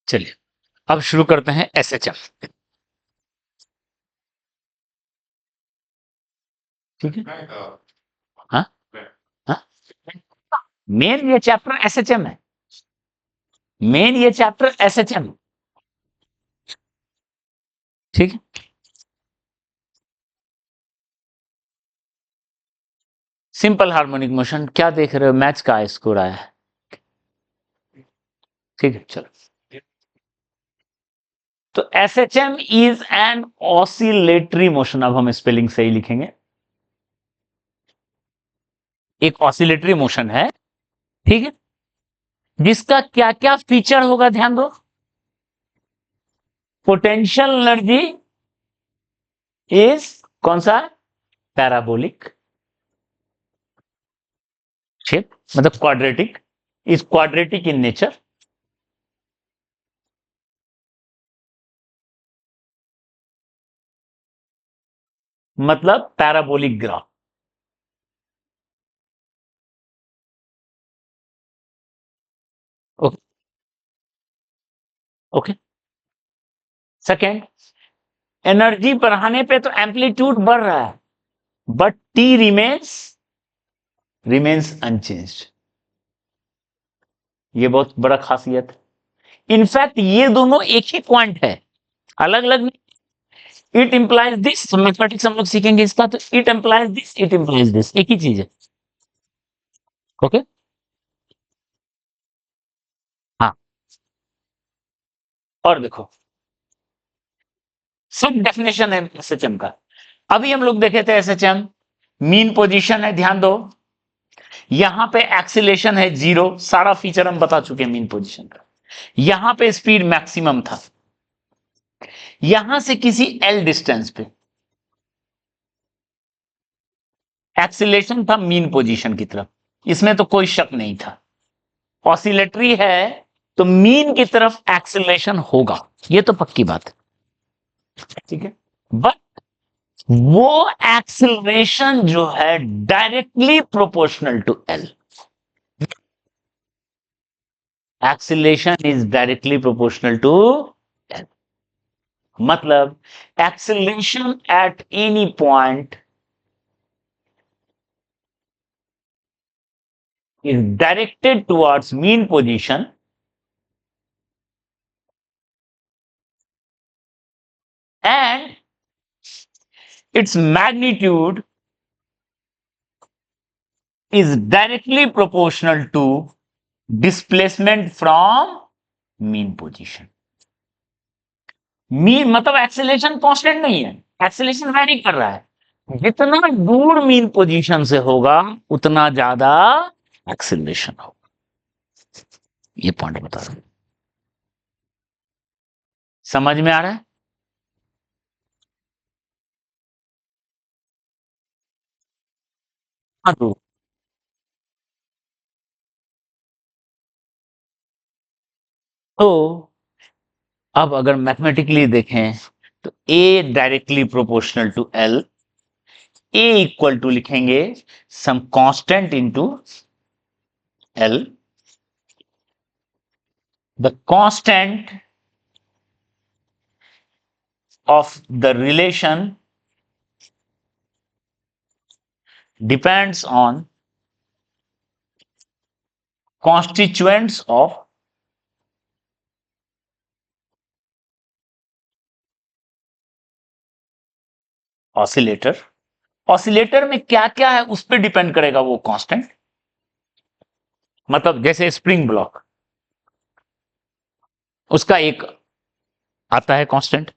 चलिए अब शुरू करते हैं एसएचएम। ठीक है। हाँ हाँ, मेन ये चैप्टर एसएचएम है। मेन ये चैप्टर एसएचएम। ठीक है। सिंपल हार्मोनिक मोशन क्या देख रहे हो? मैच का स्कोर आया है। ठीक है, चलो। तो SHM is an oscillatory motion. अब हम स्पेलिंग सही लिखेंगे। एक ऑसिलेटरी मोशन है, ठीक है, जिसका क्या क्या फीचर होगा ध्यान दो। पोटेंशियल एनर्जी इज कौन सा? पैराबोलिक शेप, मतलब quadratic, is quadratic in nature. मतलब parabolic graph. Okay okay. Second, energy बढ़ाने पे तो एम्पलीट्यूड बढ़ रहा है, बट टी रिमेन्स अनचेंज्ड। ये बहुत बड़ा खासियत है। इनफैक्ट ये दोनों एक ही पॉइंट है, अलग अलग नहीं। इट इंप्लाइज दिस, मैथमेटिक्स हम लोग सीखेंगे इसका, तो it implies this, it implies this, एक ही चीज है। ओके। हाँ, और देखो सब डेफिनेशन है एसएचएम का। अभी हम लोग देखे थे एसएचएम मीन पोजीशन है, ध्यान दो। यहां पे एक्सीलेशन है 0, सारा फीचर हम बता चुके हैं मीन पोजीशन का। यहां पे स्पीड मैक्सिमम था, यहां से किसी एल डिस्टेंस पे एक्सीलेशन था मीन पोजीशन की तरफ, इसमें तो कोई शक नहीं था। ऑसिलेटरी है तो मीन की तरफ एक्सीलेशन होगा, ये तो पक्की बात है। ठीक है, बट वो एक्सीलरेशन जो है directly proportional to L. Acceleration is directly proportional to L. मतलब acceleration at any point is directed towards mean position and its magnitude is directly proportional to displacement from mean position. Mean मतलब acceleration constant नहीं है, acceleration vary कर रहा है। जितना दूर mean position से होगा उतना ज्यादा एक्सेलरेशन होगा। ये पॉइंट बता रहा हूं, समझ में आ रहा है? हाँ, तो अब अगर मैथमेटिकली देखें तो A directly proportional to L, A equal to लिखेंगे some constant into L. The constant of the relation depends on constituents of oscillator. Oscillator में क्या क्या है उस पर डिपेंड करेगा वो कांस्टेंट। मतलब जैसे स्प्रिंग ब्लॉक, उसका एक आता है कांस्टेंट।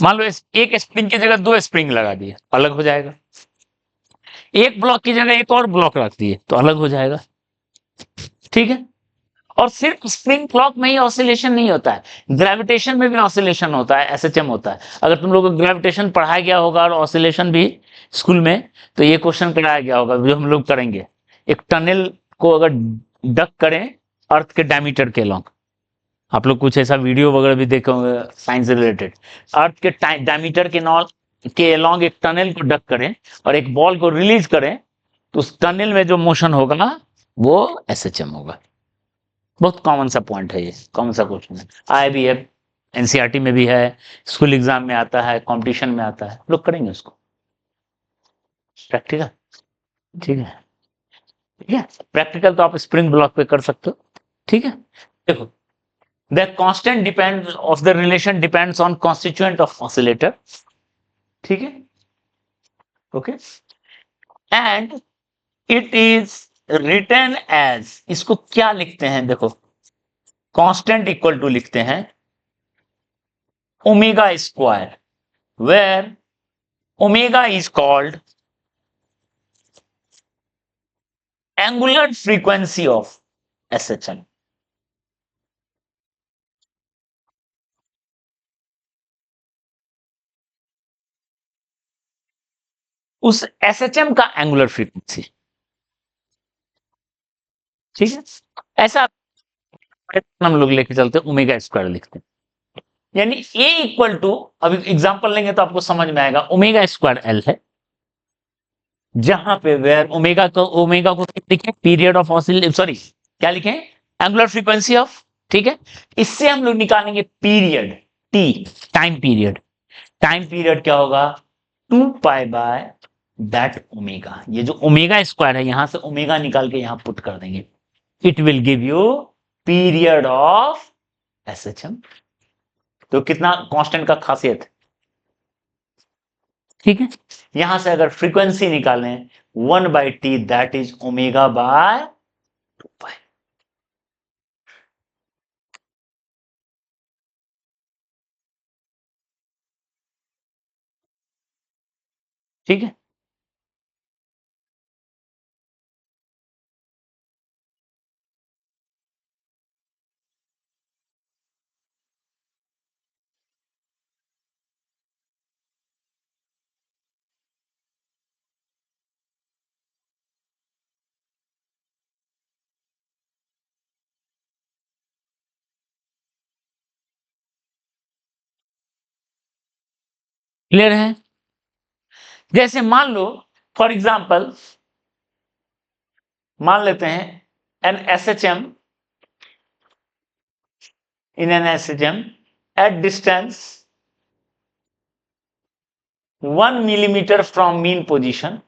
मान लो एक स्प्रिंग की जगह दो स्प्रिंग लगा दिए, अलग हो जाएगा। एक ब्लॉक की जगह एक और ब्लॉक रख दिए तो अलग हो जाएगा। ठीक है। और सिर्फ स्प्रिंग क्लॉक में ही ऑसिलेशन नहीं होता है, ग्रेविटेशन में भी ऑसिलेशन होता है, एसएचएम होता है। अगर तुम लोगों को ग्रेविटेशन पढ़ाया गया होगा और ऑसिलेशन भी स्कूल में, तो ये क्वेश्चन कराया गया होगा जो हम लोग करेंगे। एक टनल को अगर डक करें अर्थ के डायमीटर के लॉन्ग, आप लोग कुछ ऐसा वीडियो वगैरह भी देखे होंगे साइंस से रिलेटेड। अर्थ के डायमीटर के अलॉन्ग एक टनल को डक करें और एक बॉल को रिलीज करें, तो उस टनल में जो मोशन होगा वो एसएचएम होगा। बहुत कॉमन सा पॉइंट है, ये कॉमन सा क्वेश्चन है, आया भी है, एनसीईआरटी में भी है, स्कूल एग्जाम में आता है, कंपटीशन में आता है, लोग करेंगे उसको प्रैक्टिकल। ठीक है, ठीक है, प्रैक्टिकल तो आप स्प्रिंग ब्लॉक पे कर सकते हो। ठीक है, देखो, the constant depends of the relation depends on constituent of oscillator. ठीक है, okay, and it is written as, इसको क्या लिखते हैं, देखो, कांस्टेंट इक्वल टू लिखते हैं omega square, where omega is called angular frequency of SHM. उस एसएचएम का एंगुलर फ्रीक्वेंसी। ठीक है, ऐसा हम लोग लेके चलते हैं, ओमेगा स्क्वायर लिखते हैं, यानी ए इक्वल टू, अभी एग्जांपल लेंगे तो आपको समझ में आएगा, ओमेगा स्क्वायर एल है, जहां पे वेयर ओमेगा को लिखें पीरियड ऑफ ऑसिलेशन, सॉरी क्या लिखें, एंगुलर फ्रीक्वेंसी ऑफ। ठीक है, इससे हम लोग निकालेंगे period T, time period, time period क्या होगा, 2 पाई बाय दैट ओमेगा, ये जो ओमेगा स्क्वायर है यहां से ओमेगा निकाल के यहां पुट कर देंगे, it will give you period of SHM. तो कितना कांस्टेंट का खासियत है। ठीक है, यहां से अगर फ्रीक्वेंसी निकालें 1/t, that is omega by 2 पाई। ठीक है, क्लियर है। जैसे मान लो, फॉर एग्जाम्पल मान लेते हैं an SHM, in an SHM at distance 1 millimeter from mean position,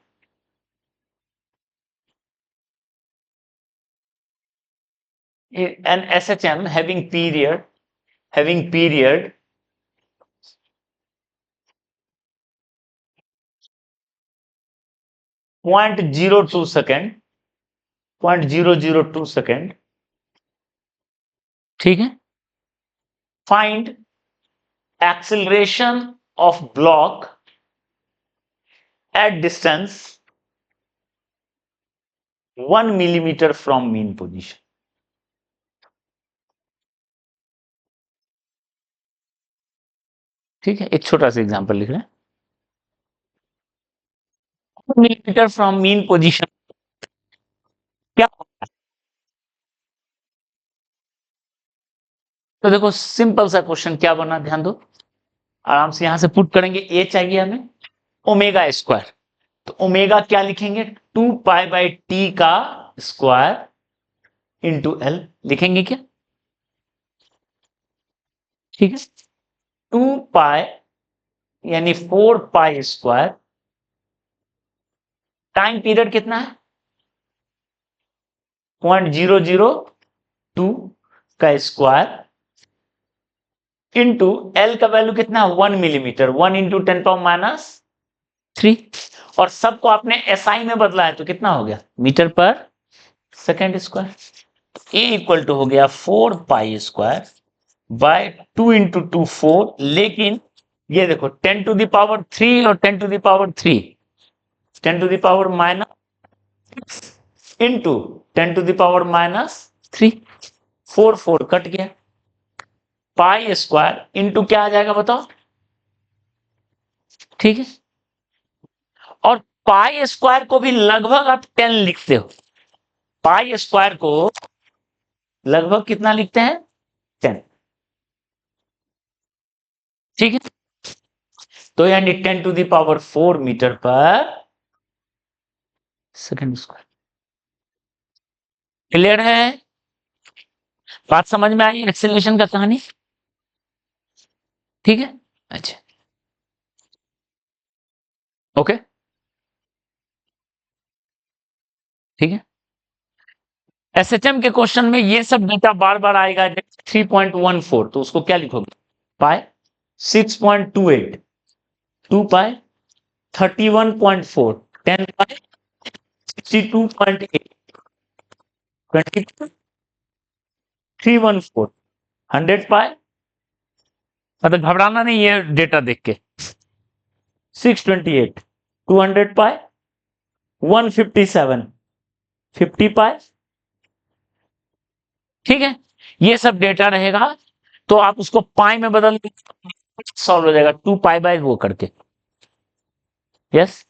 an SHM having period 0.02 second, 0.002 second। ठीक है, find acceleration of block at distance 1 millimeter from mean position। ठीक है, एक छोटा सा एग्जांपल लिख रहे हैं, 1 millimeter फ्रॉम मीन पोजीशन क्या। तो देखो सिंपल सा क्वेश्चन क्या बना, ध्यान दो, आराम से यहां से पुट करेंगे, ए चाहिए हमें ओमेगा स्क्वायर, तो ओमेगा क्या लिखेंगे, 2 पाई बाय टी का स्क्वायर इंटू एल लिखेंगे क्या। ठीक है, 2 पाई यानी 4 पाई स्क्वायर, टाइम पीरियड कितना है 0.002 का स्क्वायर इंटू एल का वैल्यू कितना है 1 मिलीमीटर, 1 × 10⁻³ और सबको आपने एसआई में बदला है तो कितना हो गया मीटर पर second square. A equal to हो गया 4 पाई स्क्वायर बाय 2 × 2 4, लेकिन ये देखो 10⁻³ और 10⁻³ 10⁻⁻6 इंटू 10⁻⁻3, 4 कट गया, पाई स्क्वायर इंटू क्या आ जाएगा बताओ। ठीक है, और पाई स्क्वायर को भी लगभग आप 10 लिखते हो, पाई स्क्वायर को लगभग कितना लिखते हैं 10। ठीक है, तो यानी 10⁻⁴ मीटर पर सेकेंड स्क्वायर। क्लियर है। बात समझ में आई एक्सेलरेशन का कहानी? ठीक है, अच्छा, ओके, ठीक है। एसएचएम के क्वेश्चन में ये सब डेटा बार बार आएगा। 3.14 तो उसको क्या लिखोगे? पाई 6.28, 2 पाई 31.4, 10 पाई 62.8, 314, 100 पाई, मतलब घबराना नहीं है डेटा देख के, 628, 200 पाई 157, 50 पाई, ठीक है। ये सब डेटा रहेगा तो आप उसको पाई में बदल सॉल्व हो जाएगा 2 पाई बाय वो करके। यस,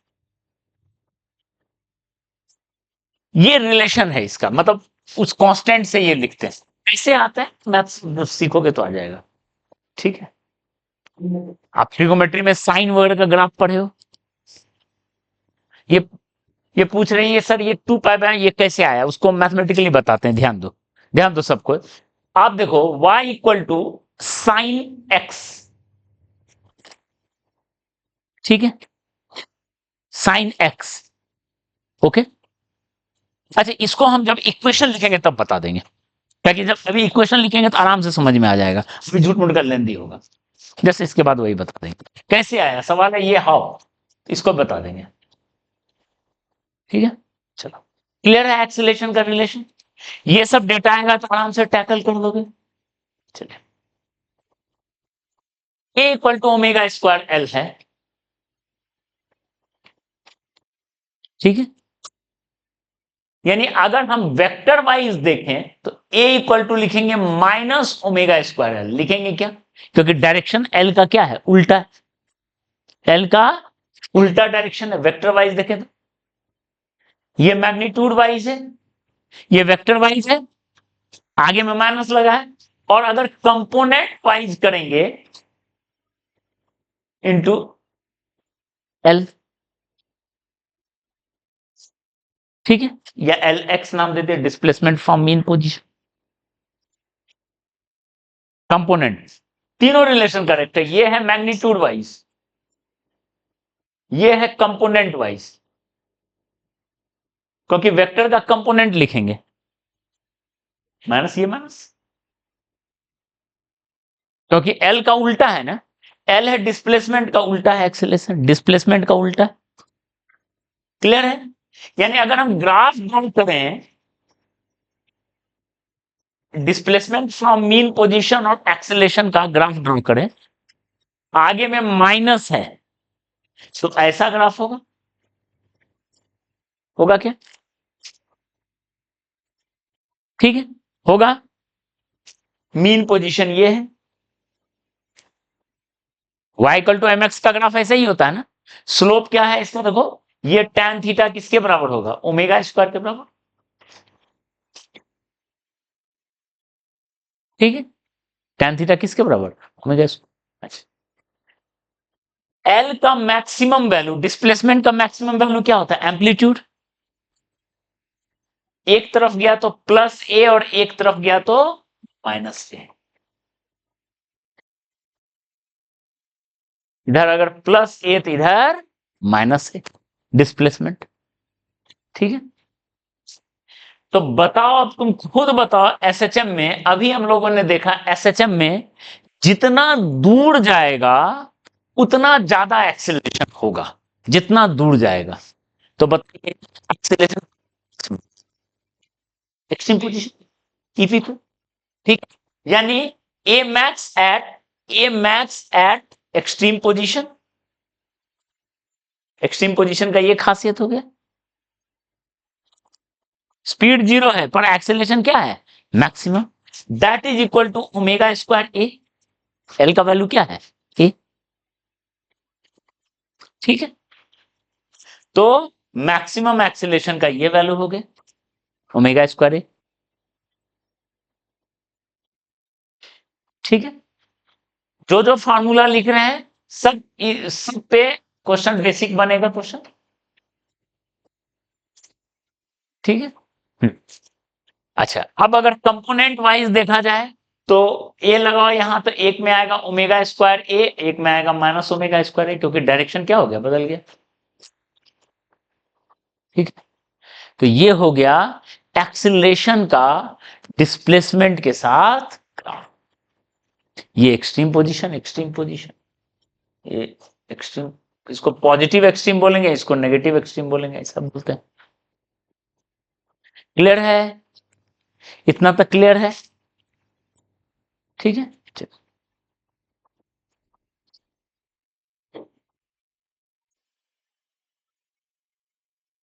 ये रिलेशन है इसका, मतलब उस कांस्टेंट से ये लिखते हैं। कैसे आता है मैथ्स सीखोगे तो आ जाएगा, ठीक है। आप ट्रिगोमेट्री में साइन वगैरह का ग्राफ पढ़े हो। ये ये पूछ रही है सर ये 2 पाई बाय ये कैसे आया, उसको मैथमेटिकली बताते हैं। ध्यान दो, ध्यान दो सबको। आप देखो y equal to sine x, ठीक है, साइन एक्स, ओके। अच्छा, इसको हम जब इक्वेशन लिखेंगे तब बता देंगे, ताकि जब अभी इक्वेशन लिखेंगे तो आराम से समझ में आ जाएगा, अभी झूठ मूठ कर लेंदी होगा। जैसे इसके बाद वही बता देंगे कैसे आया। सवाल है ये हाउ, इसको बता देंगे, ठीक है। चलो, क्लियर है एक्सीलरेशन का रिलेशन। ये सब डेटा आएगा तो आराम से टैकल कर दोगे। चलिए, A equal to omega square L है, ठीक है। यानी अगर हम वेक्टर वाइज देखें तो ए इक्वल टू लिखेंगे माइनस ओमेगा स्क्वायर एल, लिखेंगे क्या? क्योंकि डायरेक्शन एल का क्या है? उल्टा है। एल का उल्टा डायरेक्शन है वेक्टर वाइज देखें तो। ये मैग्नीट्यूड वाइज है, ये वेक्टर वाइज है, आगे में माइनस लगा है। और अगर कंपोनेंट वाइज करेंगे इंटू एल, ठीक है, या एल एक्स नाम देते हैं, displacement from mean position. Component, तीनों रिलेशन करेक्ट है। ये है मैग्नीट्यूड वाइज, ये है कंपोनेंट वाइज, क्योंकि वेक्टर का कंपोनेंट लिखेंगे माइनस ये माइनस, क्योंकि एल का उल्टा है ना। एल है डिस्प्लेसमेंट का उल्टा है एक्सेलरेशन, डिस्प्लेसमेंट का उल्टा। क्लियर है? यानी अगर हम ग्राफ ड्रॉ करें डिस्प्लेसमेंट फ्रॉम मीन पोजीशन और एक्सेलरेशन का ग्राफ ड्रॉ करें, आगे में माइनस है तो ऐसा ग्राफ होगा, होगा क्या? ठीक है, होगा। मीन पोजीशन ये है, y equal to m x का ग्राफ ऐसा ही होता है ना। स्लोप क्या है इसका देखो, ये tan थीटा किसके बराबर होगा? ओमेगा स्क्वायर के बराबर, ठीक है। tan थीटा किसके बराबर? Omega square. अच्छा, एल का मैक्सिमम वैल्यू, डिस्प्लेसमेंट का मैक्सिमम वैल्यू क्या होता है? एम्पलीट्यूड। एक तरफ गया तो प्लस ए और एक तरफ गया तो माइनस ए। इधर अगर प्लस ए तो इधर माइनस ए, डिस्प्लेसमेंट, ठीक है। तो बताओ, अब तुम खुद बताओ, एसएचएम में अभी हम लोगों ने देखा एसएचएम में जितना दूर जाएगा उतना ज्यादा एक्सेलरेशन होगा, जितना दूर जाएगा। तो बताइए एक्सेलरेशन एक्सट्रीम पोजीशन ईपी को, ठीक। यानी A max at extreme position, extreme position का ये खासियत हो गया। स्पीड जीरो है पर एक्सेलरेशन क्या है? Maximum. That is equal to omega square a, l का वैल्यू क्या है? ए, ठीक है। तो मैक्सिमम एक्सेलरेशन का ये वैल्यू हो गया ओमेगा स्क्वायर ए, ठीक है। जो जो फार्मूला लिख रहे हैं सब पे क्वेश्चन बेसिक बनेगा क्वेश्चन, ठीक है। अच्छा, अब अगर कंपोनेंट वाइज देखा जाए तो ए लगाओ यहां, तो एक में आएगा ओमेगा स्क्वायर ए, एक में आएगा माइनस ओमेगा स्क्वायर ए, क्योंकि डायरेक्शन क्या हो गया, बदल गया। ठीक है, तो ये हो गया एक्सीलरेशन का डिस्प्लेसमेंट के साथ ये एक्सट्रीम पोजीशन, एक्सट्रीम पोजीशन, ये एक्सट्रीम, इसको पॉजिटिव एक्सट्रीम बोलेंगे, इसको नेगेटिव एक्सट्रीम बोलेंगे, ऐसा बोलते हैं। क्लियर है? इतना तक क्लियर है? ठीक है, चलो।